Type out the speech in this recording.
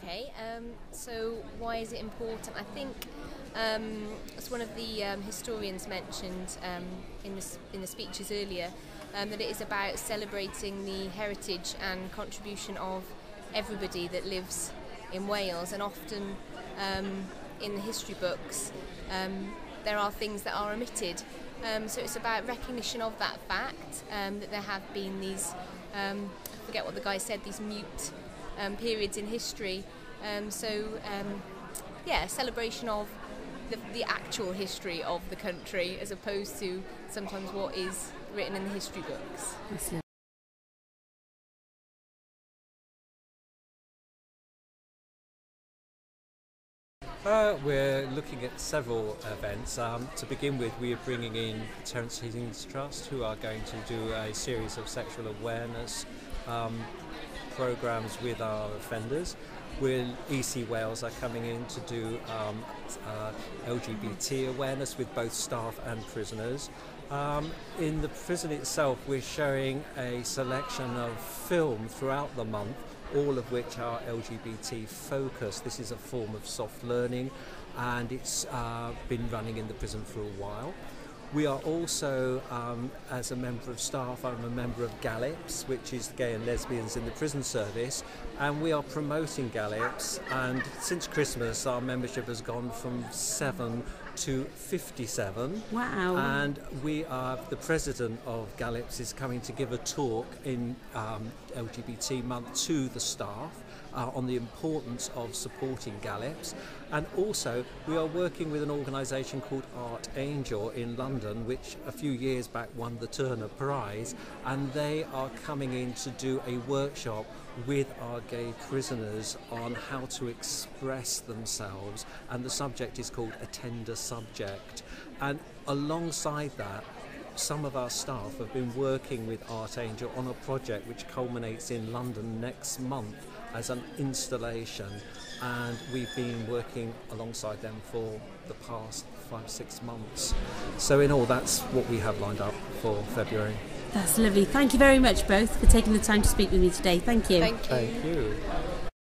Okay, so why is it important? I think, as one of the historians mentioned in the speeches earlier, that it is about celebrating the heritage and contribution of everybody that lives in Wales, and often in the history books there are things that are omitted. So it's about recognition of that fact, that there have been these, I forget what the guy said, these mute periods in history. Yeah, celebration of the actual history of the country, as opposed to sometimes what is written in the history books. We're looking at several events. To begin with, we are bringing in Terence Higgins Trust, who are going to do a series of sexual awareness programs with our offenders. EC Wales are coming in to do LGBT awareness with both staff and prisoners. In the prison itself, we're showing a selection of film throughout the month, all of which are LGBT focused. This is a form of soft learning, and it's been running in the prison for a while. We are also, as a member of staff, I'm a member of GALIPS, which is Gay and Lesbians in the Prison Service, and we are promoting GALIPS, and since Christmas our membership has gone from 7 to 57. Wow. And the president of GALIPS is coming to give a talk in LGBT month to the staff on the importance of supporting GALIPS. And also we are working with an organisation called Art Angel in London, which a few years back won the Turner Prize, and they are coming in to do a workshop with our gay prisoners on how to express themselves, and the subject is called A Tender Subject. And alongside that, some of our staff have been working with Art Angel on a project which culminates in London next month as an installation, and we've been working alongside them for the past 5-6 months. So in all, that's what we have lined up for February. That's lovely. Thank you very much both for taking the time to speak with me today. Thank you. Thank you. Thank you.